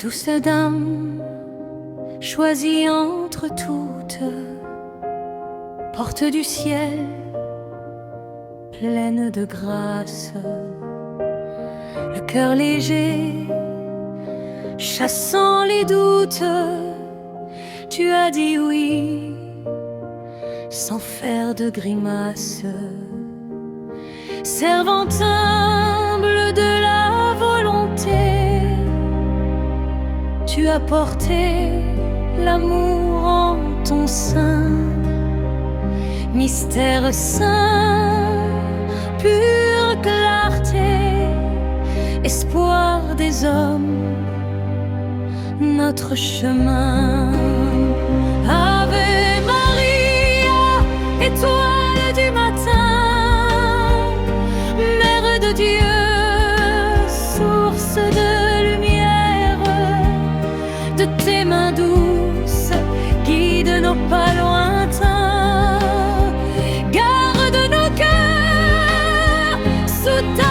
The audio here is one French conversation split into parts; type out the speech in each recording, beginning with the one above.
Douce dame, choisie entre toutes, porte du ciel, pleine de grâce, le cœur léger, chassant les doutes, tu as dit oui, sans faire de grimace, servante humble de la volonté, tu as porté l'amour en ton sein, mystère saint, pure clarté, espoir des hommes, notre chemin. Ave Maria, étoile du matin, Mère de Dieu, source de lumière, de tes mains douces, guide nos pas lointains, garde nos cœurs sous ta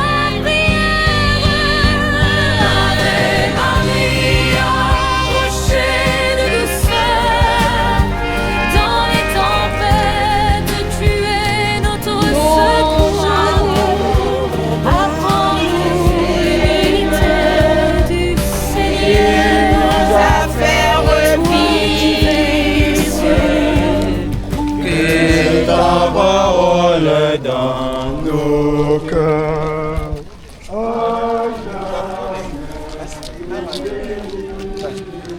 dans nos cœurs.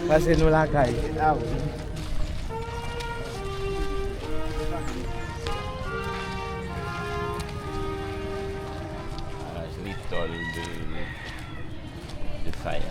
Passez-nous la caille. L'étoile de fer.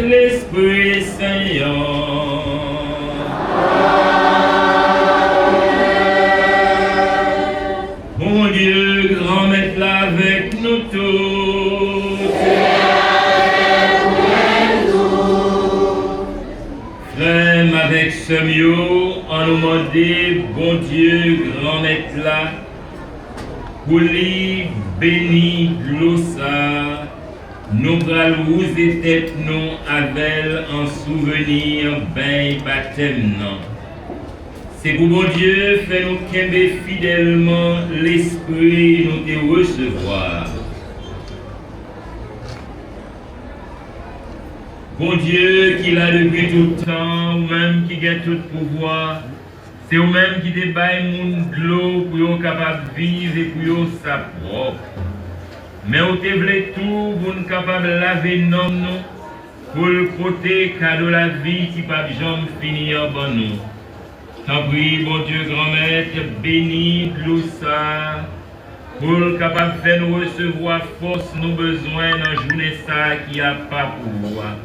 l'Esprit Saint. Bon Dieu, grand maître là avec nous tous. Frère, avec ce mieux, on nous demande, bon Dieu, grand maître là, pour lui béni glossa, nous allons et tête nous avec en souvenir ben baptême non. C'est pour bon Dieu fait nous qu'aimer fidèlement l'esprit nous te recevoir. Bon Dieu qui l'a depuis tout le temps, ou même qui a tout pouvoir, c'est vous-même qui débaille mon de l'eau pour être capable de vivre et pour être sa propre. Mais vous te voulez tout pour être capable de laver nos nous, pour le côté cadeau la vie qui ne peut jamais finir bon nous. Tant pis, bon Dieu, grand-maître, béni, glossa, pour le capable de faire nous recevoir force, nos besoins dans la journée ça qui a pas pouvoir.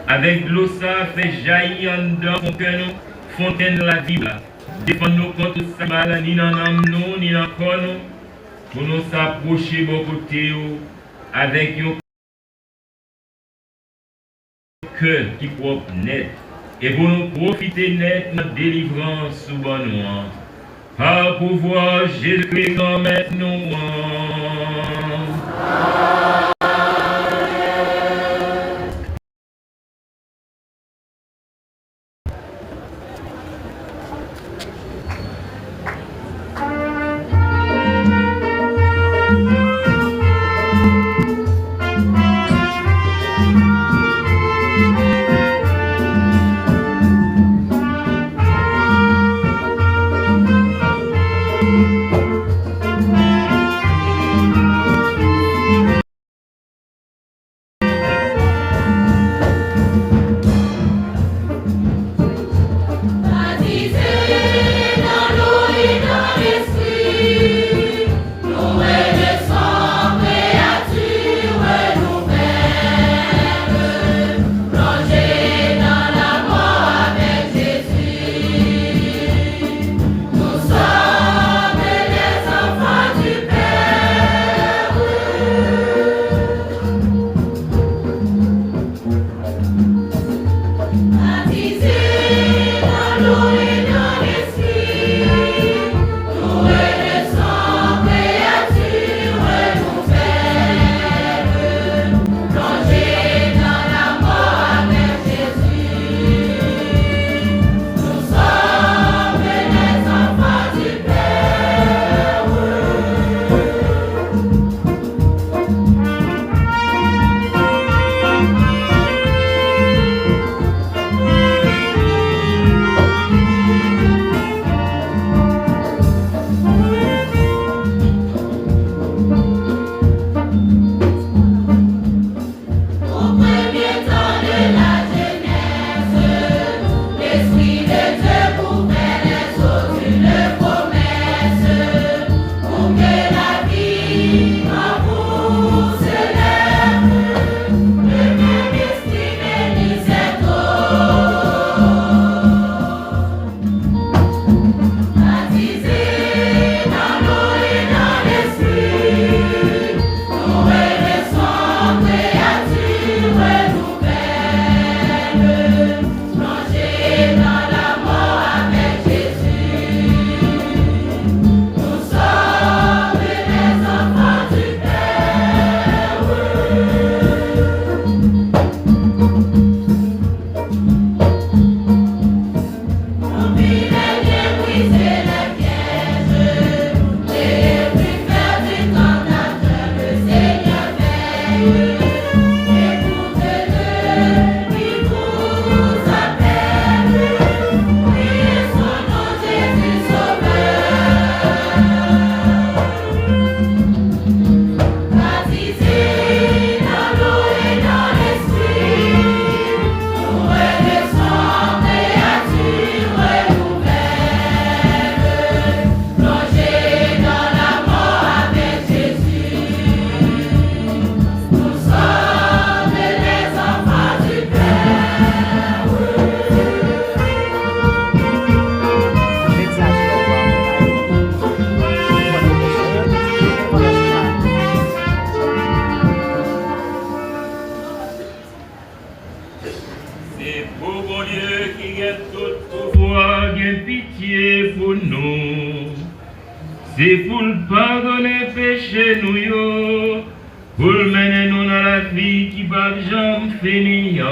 Avec glossa, fait jaillir en dedans mon cœur, fontaine de la vie. Défends-nous contre ça mal, ni dans nous, ni dans le corps, pour nous s'approcher beaucoup de côté, avec un cœur qui est propre net. Et pour nous profiter net de notre délivrance sous bon nom. Par pouvoir Jésus-Christ, grand-maître nous. C'est pour bon Dieu qui a tout pouvoir, qui a pitié pour nous. C'est pour le pardonner péché nous, yo, pour le mener nous dans la vie qui va jamais finir.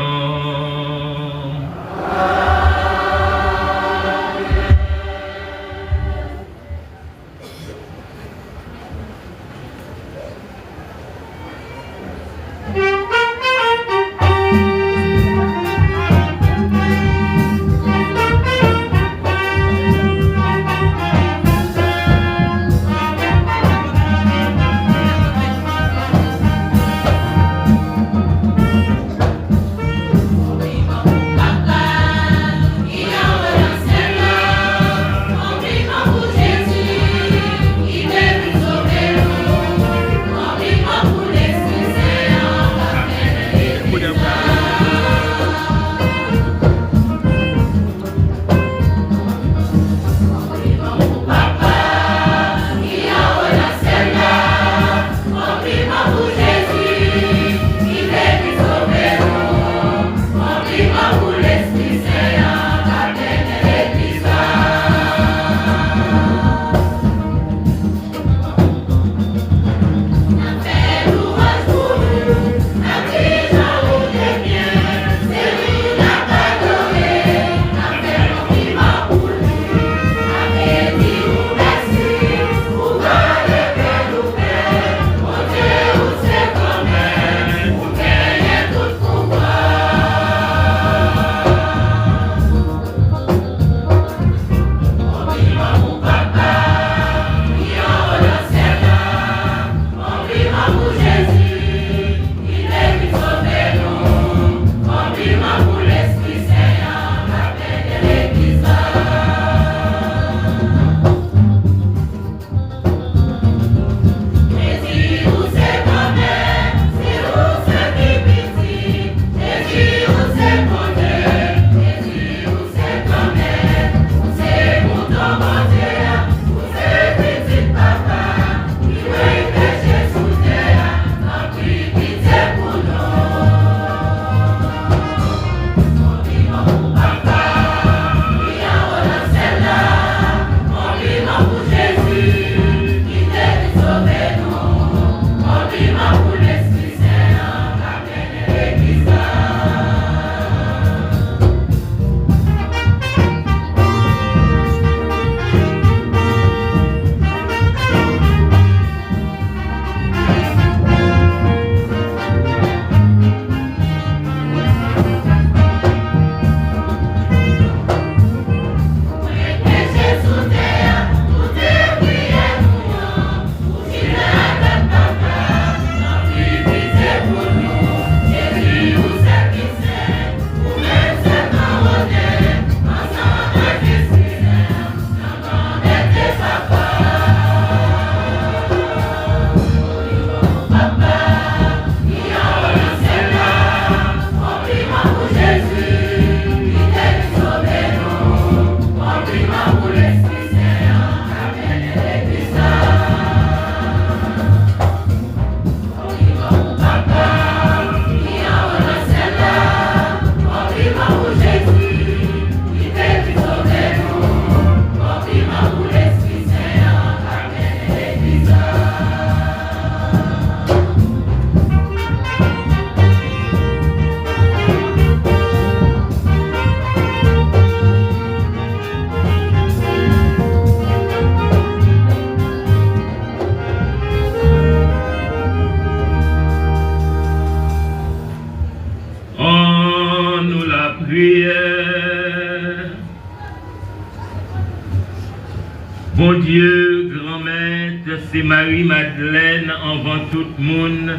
Bon Dieu, grand-maître, c'est Marie-Madeleine envant tout le monde.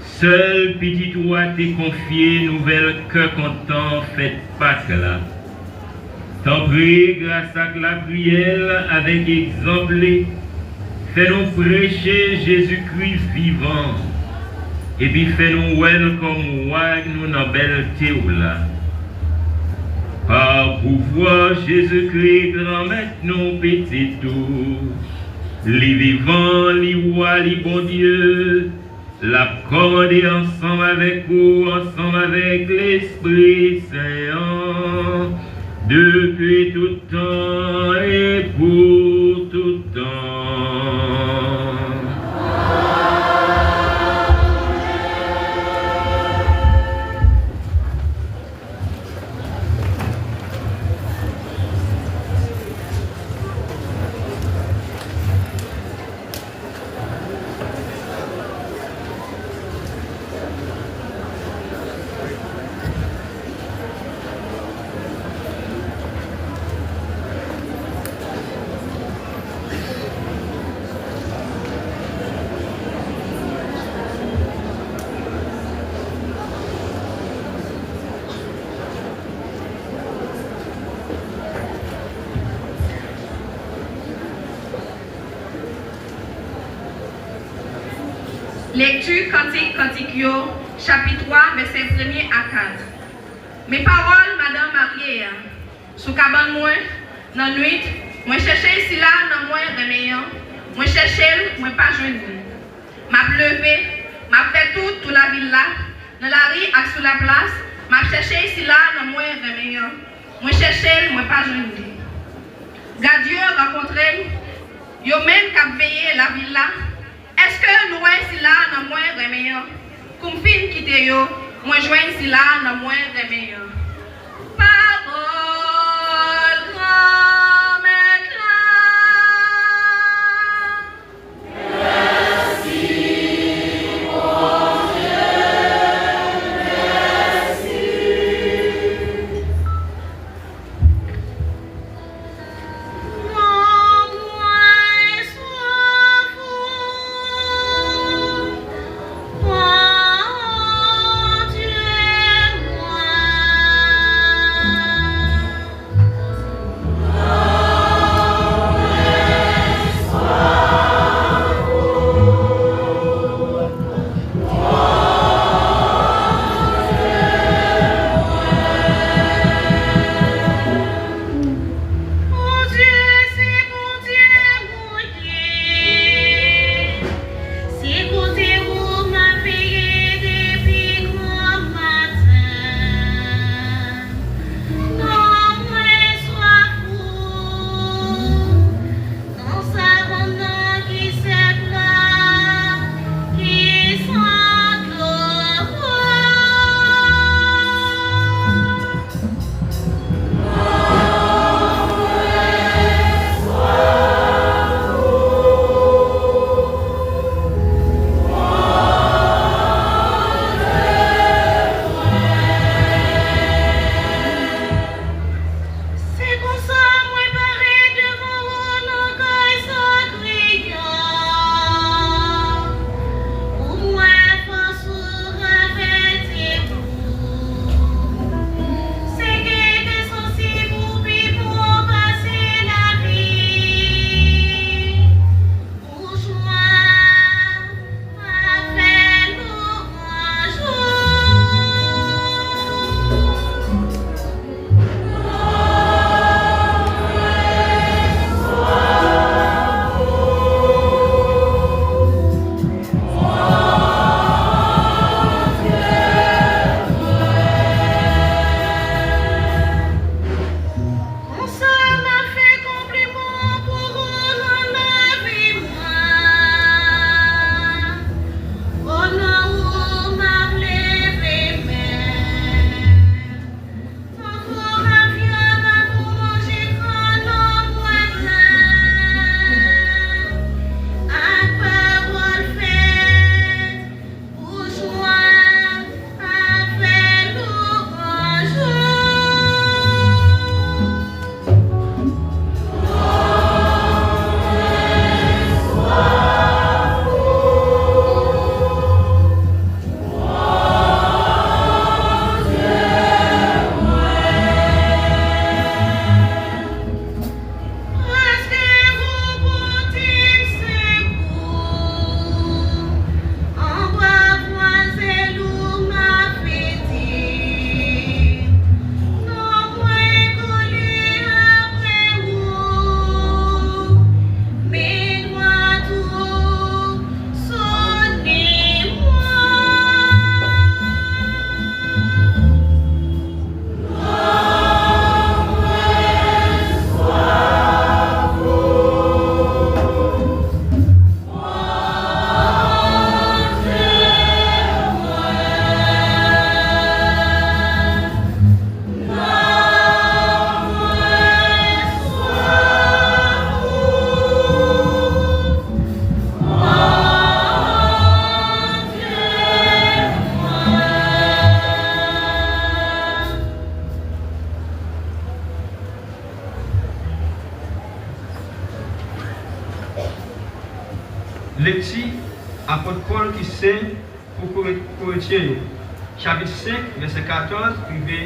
Seul petit roi t'est confié, nouvelle que content, faites Pâques là. T'en prie, grâce à la prière, avec exemple, fais-nous prêcher Jésus-Christ vivant. Et puis fais-nous comme roi nous dans belle théoula. Par pouvoir Jésus-Christ, grand-maître, nous petit tout. Les vivants, les rois, les bons dieux, la commander ensemble avec vous, ensemble avec l'Esprit Saint, depuis tout temps et pour tout temps. Lecture Cantique, chapitre 3, verset 1er à 4. Mes paroles, Madame Marie, sous cabane moi, dans la nuit, moi chercher ici là, dans moi remeillant, moi chercher, moi pas joindre. M'a levé, m'a fait toute la ville là, dans la rue et sur la place, m'a cherché ici là, dans moi remeillant, moi chercher, moi pas joindre. Dieu rencontré, yo même qui a veillé la ville là. Est-ce que nous sommes là dans moins de meilleur? Comme fin quitter yo, moi joins là dans moins de meilleur. Parole grand maître là. Merci mon Dieu, merci. Oh Lecture, apôtre Paul qui saint pour Corinthiens, chapitre 5, verset 14,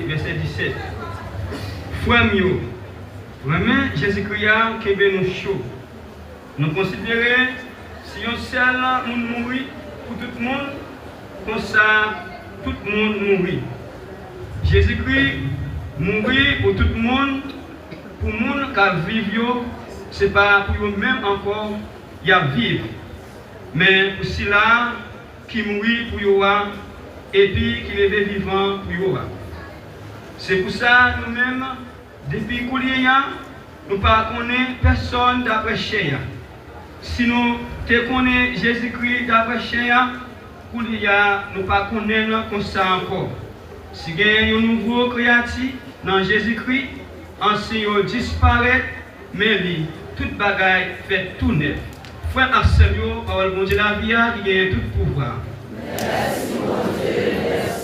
verset 17. Frères mieux, vraiment Jésus-Christ qui est nous chaud. Nous considérons si on seul mourit pour tout le monde, comme ça tout le monde mourit. Jésus-Christ mourit pour tout le monde, pour le monde qui vit, ce n'est pas pour eux-mêmes encore, il y a vivre. Mais pour ceux-là qui mourit pour eux, et puis qui est vivant pour eux. C'est pour ça nous-mêmes, depuis qu'on est là, nous ne connaissons personne d'après chair. Si nous connaissons Jésus-Christ d'après chair, nous ne connaissons pas ça encore. Si il y a un nouveau créatif dans Jésus-Christ, ancien disparaît, mais lui, toute bagaille fait tout neuf. Frère Arsenio, parole bon Dieu la vie qui gagne tout pouvoir. Merci mon Dieu, merci.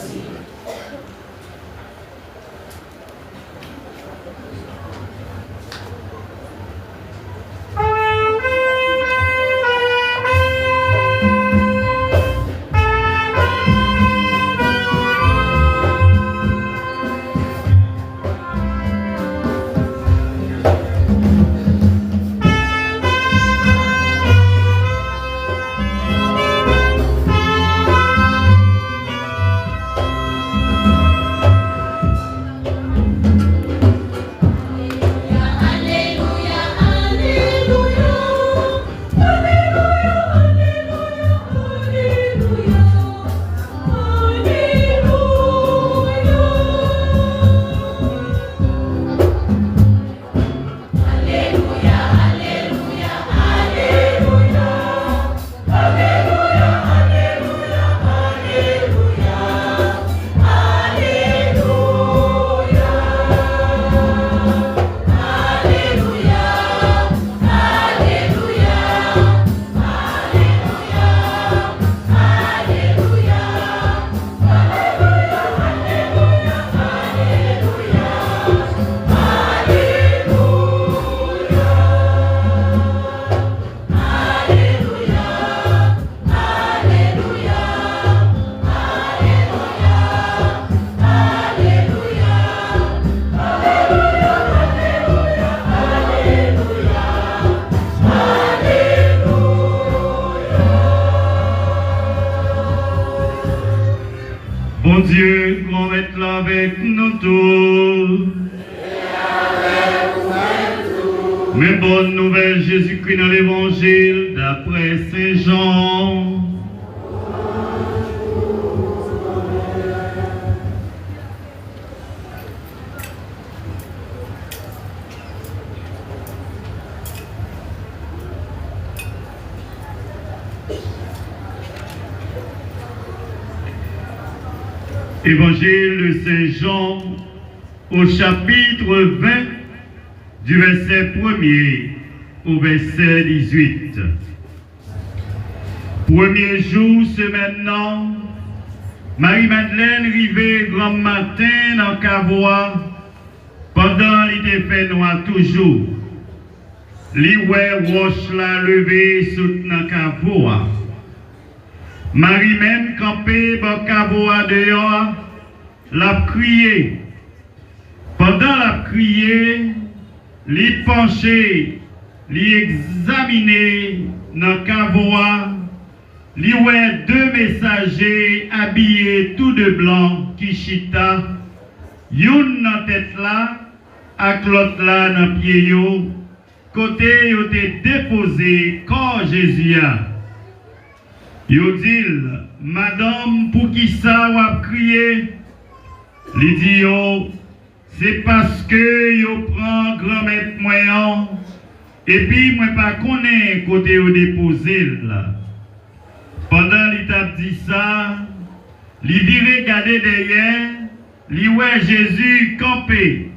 Bon Dieu, qu'on mette là avec nous tous. Mais bonne nouvelle, Jésus-Christ dans l'évangile d'après Saint Jean. Évangile de Saint Jean au chapitre 20 du verset 1er au verset 18. Premier jour, ce maintenant, Marie-Madeleine rivait grand matin dans Cavois, pendant l'idée fait noir toujours. L'oué roche la levée soutenant Cavois. Marie même campée dans Cavois dehors, l'a crié. Pendant la crié, l'y penché, l'y examiné dans Cavois, l'y oué deux messagers habillés tout de blanc qui chita, youn dans tête là, ak l'autre là dans pied yo, côté yo te déposé corps Jésus. Yo dit, madame, pour qui ça ou a crié? Li dit yo, c'est parce que yo prend grand-mère moyen, et puis moi pas connais côté yo déposé là. Pendant li t'a dit ça, li vire regarder derrière, li ouais Jésus campé.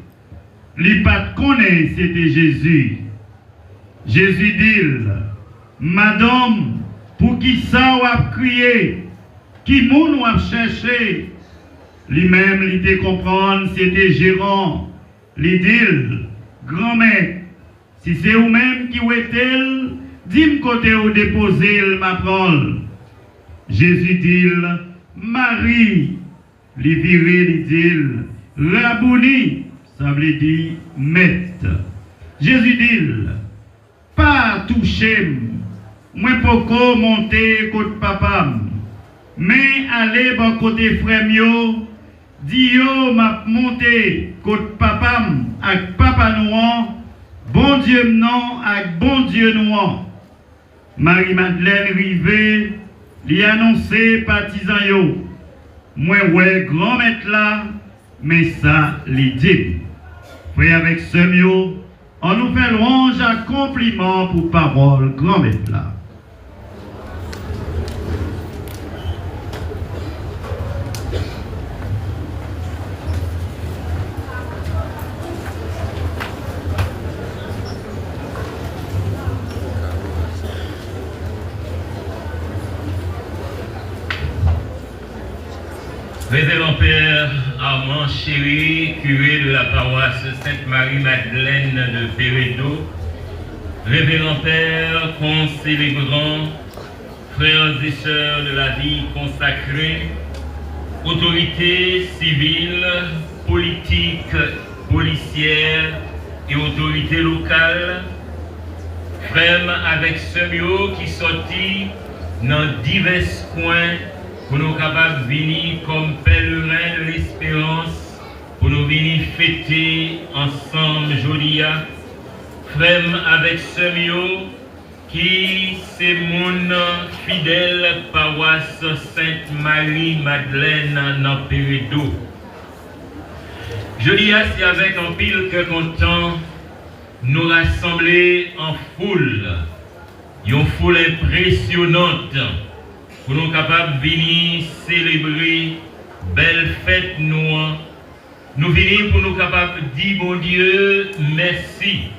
Li pas connais c'était Jésus. Jésus dit, madame, pour qui ça ou a crié, qui moun ou a cherché, lui-même il te comprendre c'était gérant, lui dit, grand-mère, si c'est vous-même qui ou est-elle, dis-moi côté où déposer ma parole. Jésus dit, Marie, les viril, dit, Rabouni, ça veut dire maître. Jésus dit, pas toucher, moi pas monter côté papa, mais aller bon côté frère mio, dit yo m'a monté côté papa avec papa noir, bon Dieu non avec bon Dieu noir. Marie-Madeleine rivé, lui annoncé partisan yo. Moi ouais grand maître là, mais ça les dit. Frère avec ce mio, on nous fait louange à compliment pour parole grand maître là. Révérend Père Armand Chéri, curé de la paroisse Sainte-Marie-Madeleine de Pérédo, Révérend Père concélébrant, frères et sœurs de la vie consacrée, autorités civiles, politiques, policières et autorités locales, frères avec ceux qui sortis dans divers coins pour nous capables de venir comme pèlerins de l'espérance, pour nous venir fêter ensemble Jodia, frères avec ceux qui c'est mon fidèle paroisse Sainte-Marie-Madeleine dans Pérédo. Jodia, c'est avec un pile que content nous rassembler en foule, une foule impressionnante, pour nous capables de venir célébrer belle fête noire. Nous venons pour nous capables de dire, bon Dieu, merci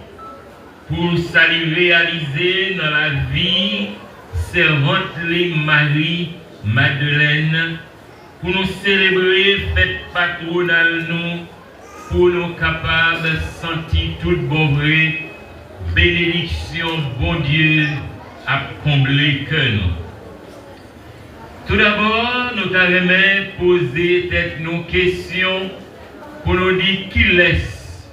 pour ça réaliser dans la vie servante les Marie-Madeleine, pour nous célébrer fête patronale nous, pour nous capables de sentir tout bon vrai, bénédiction, bon Dieu, à combler que nous. Tout d'abord, nous allons poser nos questions pour nous dire qui laisse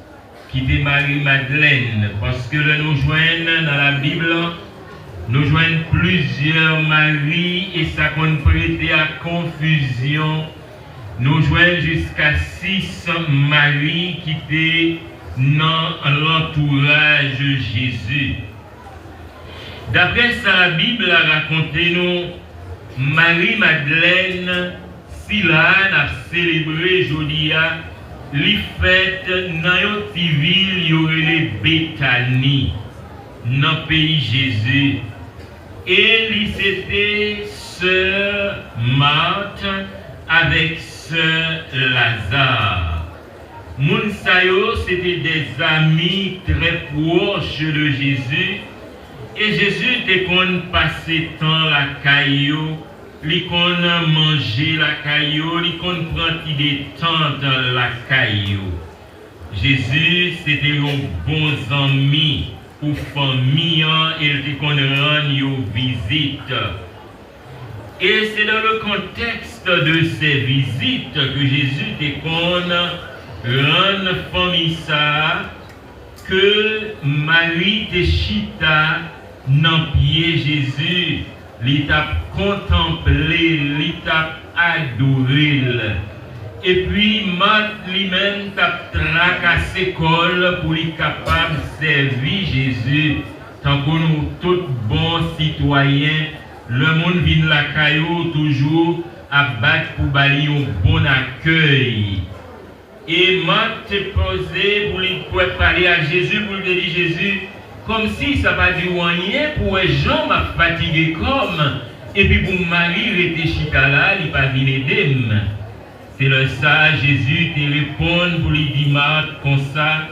quitter Marie-Madeleine. Parce que nous joignons dans la Bible, nous joignons plusieurs Marie et ça qu'on prêter à confusion. Nous joignons jusqu'à 6 Marie qui étaient dans l'entourage de Jésus. D'après ça, la Bible a raconté nous Marie-Madeleine, si là, a célébré Jodia, les fêtes dans une petite ville, il y aurait les Béthanie, dans le pays Jésus. Et c'était sœur Marthe avec sœur Lazare. Mounsayo, c'était des amis très proches de Jésus. Et Jésus était qu'on passait temps la caillou, li qu'on manger la caillou, li qu'on prend des temps dans la caillou. Jésus c'était un bon ami ou famille, il était qu'on rend une visite. Et c'est dans le contexte de ces visites que Jésus était qu'on rend famille ça, que Marie te chita dans pied Jésus, l'étape contemplé, l'étape adoré. Et puis, Marthe lui-même t'a tracassé col pour être capable de servir Jésus. Tant que nous, tous bons citoyens, le monde vient la caillou toujours à battre pour balayer un bon accueil. Et Marthe te posé pour parler à Jésus, pour lui dire Jésus, comme si ça va dire rien pour les gens m'a fatigué comme, et puis pour Marie rester chita là, il pas venir aider. C'est le ça Jésus te répond pour lui dire Marthe comme ça,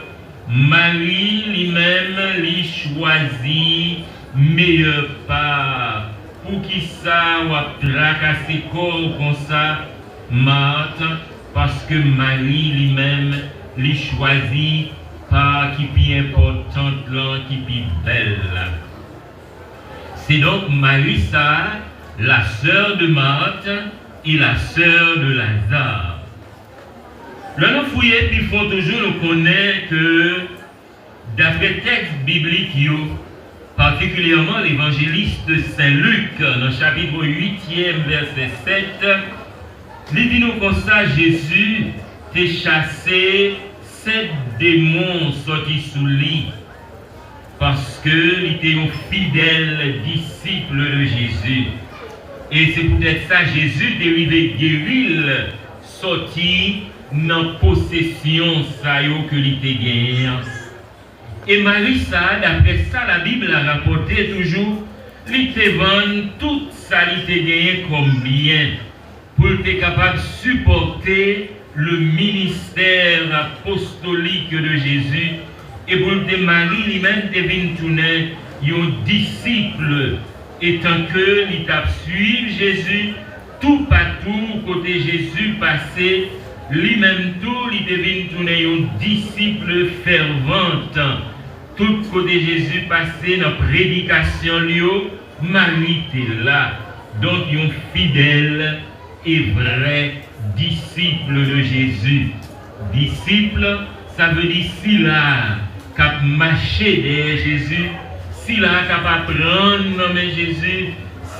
Marie lui-même lui choisit meilleur part. Pour qui ça ou a tracassé corps comme ça, Marthe, parce que Marie lui-même lui choisit pas qui plus importante là, qui plus belle là. C'est donc Marie ça, la sœur de Marthe et la sœur de Lazare. Là, nous fouillons, puis il faut toujours nous connaître que d'après le texte biblique, particulièrement l'évangéliste Saint Luc, dans le chapitre 8e, verset 7, il dit nous comme ça, Jésus t'a chassé 7 démons sortis sous lui, parce qu'il était un fidèle disciple de Jésus. Et c'est peut-être ça, Jésus dérivé guérir, sorti dans possession ça que il était gagné. Et Marie ça, d'après ça, la Bible a rapporté toujours, il était vendu tout ça, il était gagné comme bien, pour être capable de supporter le ministère apostolique de Jésus, et pour que Marie lui-même devine tourner un disciple, étant que il t'a suivi Jésus, tout partout, côté Jésus passé, lui-même tout, il devine tourner un disciple fervente. Tout côté Jésus passé dans la prédication, Marie était là. Donc, un fidèle et vrai disciple de Jésus. Disciple, ça veut dire si là, qui a marché derrière Jésus, si là, qui a apprendre nommer Jésus,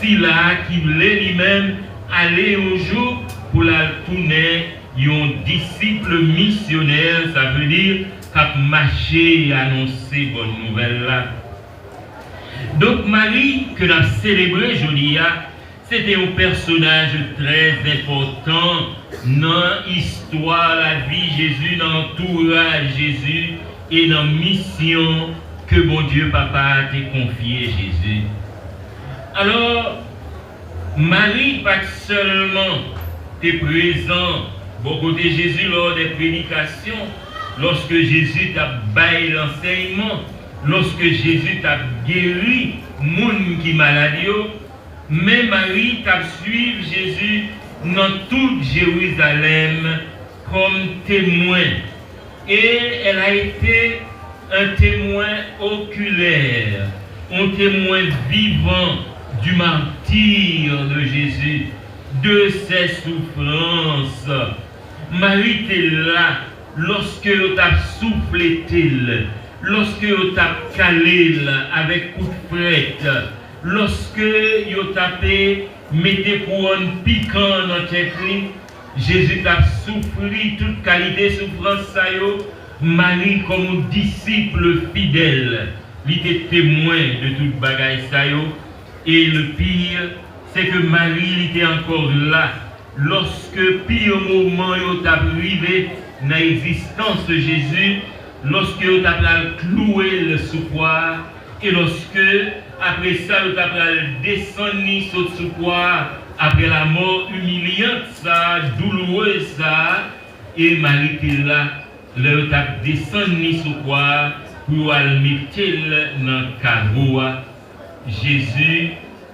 si là, qui voulait lui-même aller un jour pour la tourner, un disciple missionnaire, ça veut dire qui a marché et annoncé bonne nouvelle là. Donc Marie, que l'on a célébré aujourd'hui, c'était un personnage très important dans l'histoire, la vie Jésus, dans l'entourage Jésus et dans la mission que bon Dieu Papa t'a confié Jésus. Alors, Marie, pas seulement t'es présent beaucoup de Jésus lors des prédications, lorsque Jésus t'a baillé l'enseignement, lorsque Jésus t'a guéri, moun qui malade, mais Marie t'a suivi Jésus dans toute Jérusalem comme témoin. Et elle a été un témoin oculaire, un témoin vivant du martyre de Jésus, de ses souffrances. Marie était là lorsque t'a soufflé, lorsque t'a calé avec coup de frette, lorsque t'a mettez couronne piquant dans tête, Jésus t'a souffri toute qualité de souffrance. Marie, comme un disciple fidèle, il était témoin de toute bagaille. Et le pire, c'est que Marie était encore là lorsque pire moment où t'a arrivé dans l'existence de Jésus, lorsque tu as cloué le soupoir, et lorsque après ça tu as descendu sur le soupoir, après la mort humiliante, ça, douloureuse, ça, et Marie était là, là tu as descendu sur le soupoir pour le mettre dans le carreau. Jésus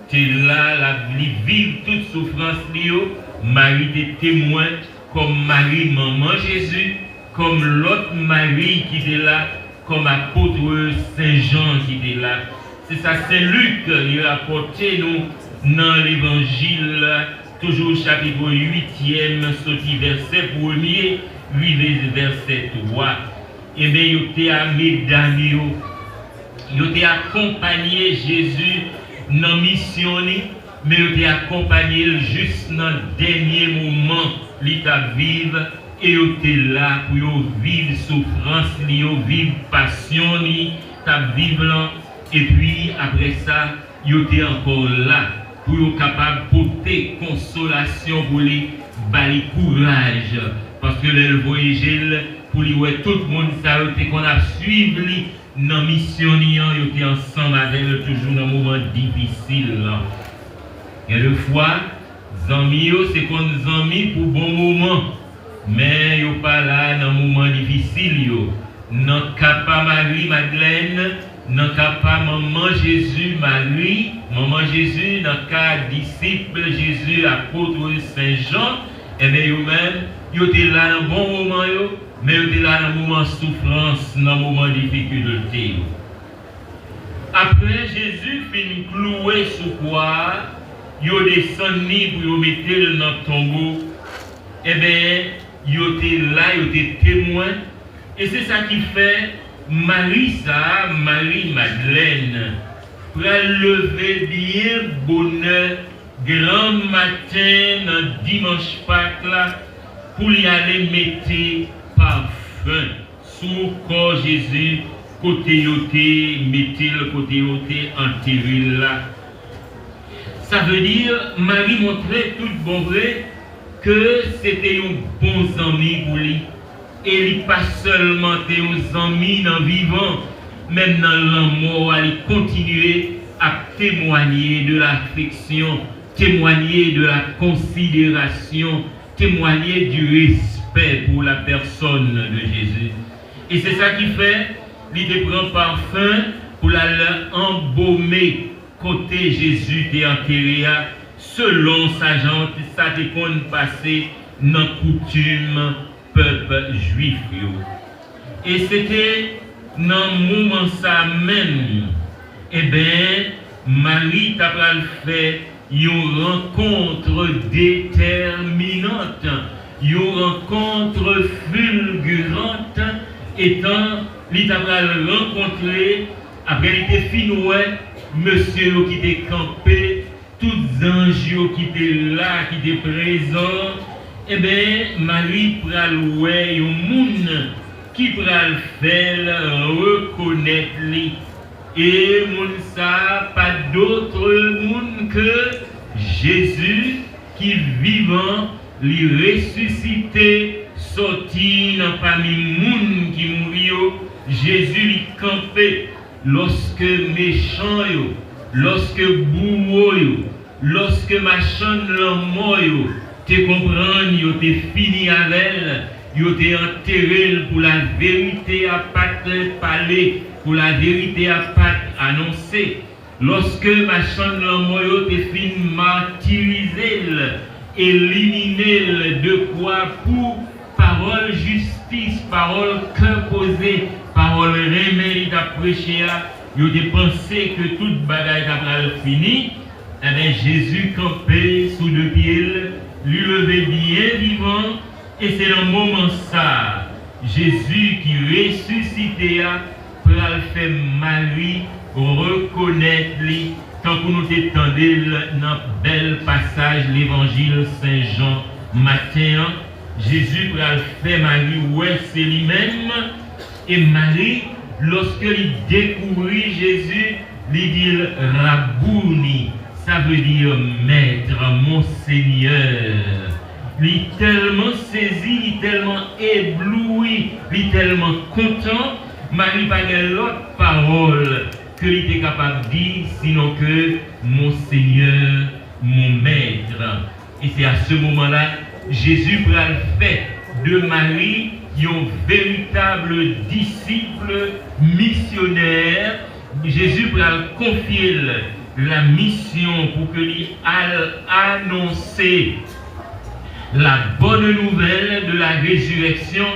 était là, la vivre toute souffrance. Marie était témoin comme Marie, maman Jésus, comme l'autre Marie qui était là, comme apôtre Saint Jean qui était là. C'est ça, Saint Luc, il a apporté nous dans l'évangile, toujours chapitre 8e, sorti verset 1er, verset 3. Et bien, il a mesdames, il a accompagné Jésus dans la mission, mais il a accompagné juste dans le dernier moment, il a vivre. Et ils étaient là pour vivre souffrance, vivre passion, vivre. Et puis après ça, ils étaient encore là pour être capables de porter consolation pour les bali courage. Parce que le voyage, pour lui, tout le monde savait qu'on a suivi dans la mission, ils étaient ensemble avec eux, toujours dans un moment difficile. Et le fois, les amis, c'est qu'on nous amis pour bon moment. Mais yo pas là dans un moment difficile. Non pas Marie Madeleine, non pas maman Jésus Marie, maman Jésus, non cas disciple Jésus, apôtre Saint Jean, et bien yo même, yo étaient là dans un bon moment, mais yo étaient là dans un moment de souffrance, dans un moment de difficulté. Après Jésus fin cloué sous croix, yo descendu pour yo mettre dans le tombeau. Eh bien, yo était là, yo était témoin. Et c'est ça qui fait Marie Madeleine, pour lever bien bonheur, grand matin, dans dimanche Pâques là, pour y aller mettre parfum sous corps Jésus, côté yoté, mettez le côté yoté, enterré là. Ça veut dire, Marie montrait tout bon vrai que c'était un bon ami pour lui. Et il pas seulement un ami dans le vivant, même dans la mort, il continuait à témoigner de l'affection, témoigner de la considération, témoigner du respect pour la personne de Jésus. Et c'est ça qui fait, il te prend parfum pour l'embaumer côté Jésus t'est enterré selon sa gente, ça te qu'on passé dans coutume peuple juif. Et c'était dans le moment ça même, eh bien, Marie t'a fait une rencontre déterminante, une rencontre fulgurante, étant il t'a rencontré, après il était finoué, monsieur qui était campé, tous les anges qui étaient là, qui étaient présents. Eh bien, Marie pral ouais un monde qui pral faire reconnaître lui. Et moun ça pas d'autre monde que Jésus qui vivant, lui ressuscité, sorti dans parmi moun qui mourit. Jésus lui campé lorsque méchant yo, lorsque bourreau yo, lorsque machin l'amour yo. Te comprendre, yo te fini avec elle, yo te enterré pour la vérité à pas parler, pour la vérité à pas annoncer. Lorsque ma chambre yo te fin martyriser, éliminer de quoi pour parole justice, parole cœur posé, parole remède à prêcher, yo te pensé que toute bagaille a fini. Eh bien, Jésus campé sous deux pieds, lui levé bien vivant, et c'est dans le moment ça, Jésus qui ressuscité pour faire Marie reconnaître lui, tant que nous t'étendons dans le bel passage l'évangile Saint-Jean matin, Jésus pour faire Marie, ouais, c'est lui-même, et Marie, lorsqu'il découvrit Jésus, il dit Rabouni. Ça veut dire maître, mon Seigneur. Il est tellement saisi, il est tellement ébloui, il est tellement content. Marie n'a pas l'autre parole que il était capable de dire, sinon que mon Seigneur, mon maître. Et c'est à ce moment-là, Jésus prend le fait de Marie, un véritable disciple missionnaire. Jésus prend confier la mission pour que lui annoncer la bonne nouvelle de la résurrection,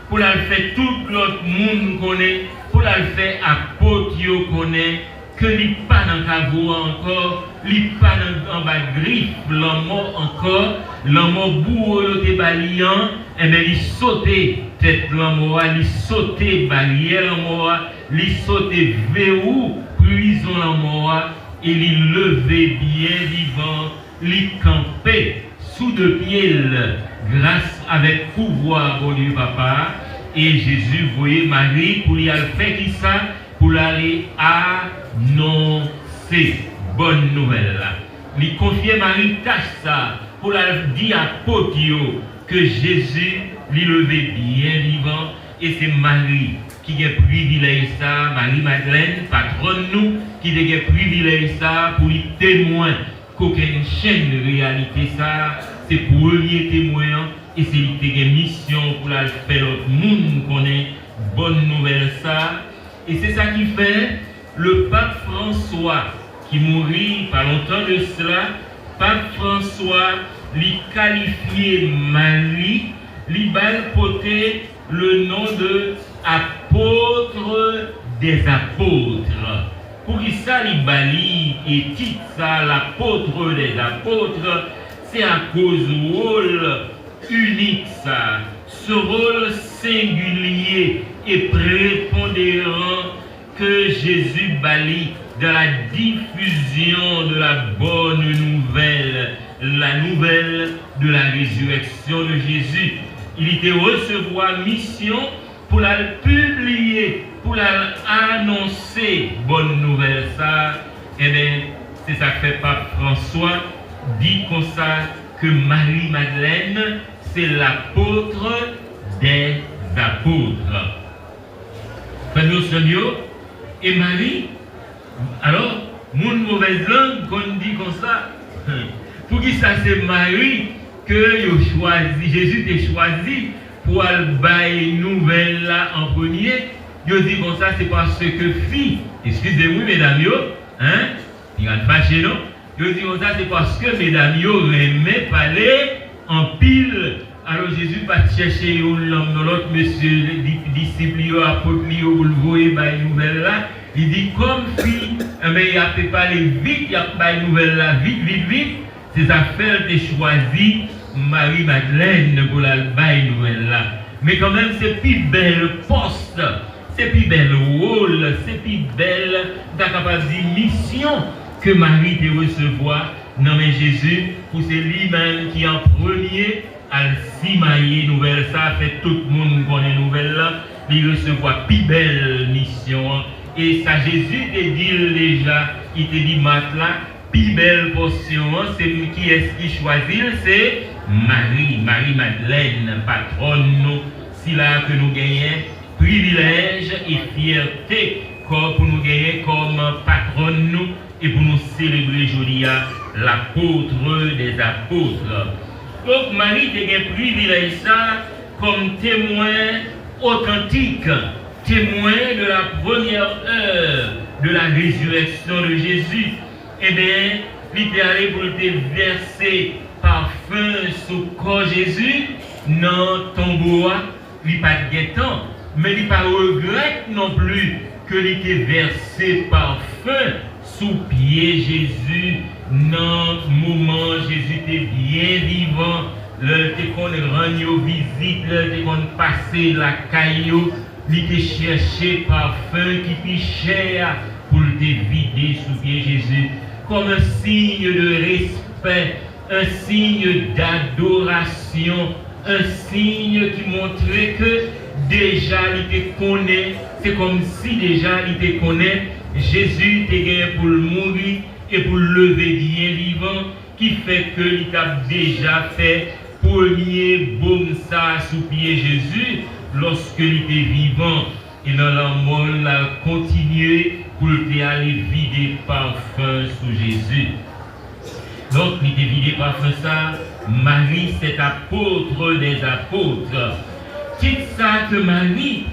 pour la faire tout l'autre monde connaît, pour la faire apôtre connaît, que lui pas dans caveau encore, lui pas en bas griffe, l'amour encore, l'amour bourreau de baliant, et bien il sautait tête l'amour, il sautait barrière l'amour, il sautait verrou, prison l'amour, et il levait bien vivant, il campait sous deux pieds, grâce avec pouvoir, bon Dieu Papa, et Jésus voyait Marie pour lui faire qui ça, pour aller annoncer bonne nouvelle. Il confiait Marie tâche ça, pour la dire à Potio que Jésus lui levait bien vivant, et c'est Marie qui a privilège ça, Marie Madeleine, patronne nous, qui a privilège ça pour lui témoin qu'aucune chaîne de réalité ça, c'est pour eux les témoins, et c'est une mission pour la faire l'autre monde connaît bonne nouvelle ça, et c'est ça qui fait le pape François qui mourit pas longtemps de cela, pape François lui qualifié Marie, lui balpoté le nom de apôtre des apôtres. Pour qui ça, les bali et titre ça, l'apôtre des apôtres, c'est à cause du rôle unique ça, ce rôle singulier et prépondérant que Jésus bali dans la diffusion de la bonne nouvelle, la nouvelle de la résurrection de Jésus. Il était recevoir mission pour la publier, pour la annoncer bonne nouvelle ça. Et bien, c'est ça que fait Pape François, dit comme ça que Marie-Madeleine, c'est l'apôtre des apôtres. Famille Seigneur et Marie, alors, mon mauvaise langue qu'on dit comme ça, pour qui ça c'est Marie que Jésus t'a choisi pour aller nouvelle là en premier. Je dis comme ça, c'est parce que fille, excusez-moi mesdames, hein, il y a fâché non? Je dis comme ça, c'est parce que mesdames, aimaient parler en pile. Alors Jésus va chercher l'homme dans l'autre, monsieur, les disciples, apôtres, pour le voir, nouvelle là. Il dit comme fille, mais il a fait parler vite, il a fait nouvelle là, vite. C'est ça fait de choisi Marie-Madeleine pour la nouvelle là. Mais quand même, c'est plus belle poste, c'est plus belle rôle, c'est plus belle, t'as capable de dire mission que Marie te recevoir. Non mais Jésus, pour c'est lui-même qui en premier à simailler nouvelle ça, fait tout le monde connaît nouvelle là, il recevoir plus belle mission. Et ça Jésus te dit déjà, il te dit maintenant, plus belle portion, c'est qui est-ce qui choisit, c'est Marie-Madeleine, patronne nous, si là que nous gagnons privilège et fierté pour nous gagner comme patronne nous et pour nous célébrer aujourd'hui l'apôtre des apôtres. Donc Marie te gagne privilège ça comme témoin authentique, témoin de la première heure de la résurrection de Jésus. Eh bien, il est allé pour te verser parfum sous corps Jésus, non tombeau, il pas de guettant, mais il pas regrette non plus que il était versé parfum sous pied Jésus, non moment Jésus était bien vivant, le te qu'on rend visite, le te qu'on passer la caillou, il te cherché parfum qui puis cher pour te vider sous pied Jésus, comme un signe de respect, un signe d'adoration, un signe qui montrait que déjà il te connaît, c'est comme si déjà il te connaît, Jésus te gagné pour le mourir et pour le lever bien vivant, qui fait que il t'a déjà fait premier baume ça sous pied Jésus lorsque il était vivant et dans la mort il a continué pour aller vider parfum sous Jésus. Donc il était vidé parfum ça, Marie c'est apôtre des apôtres. C'est ça que Marie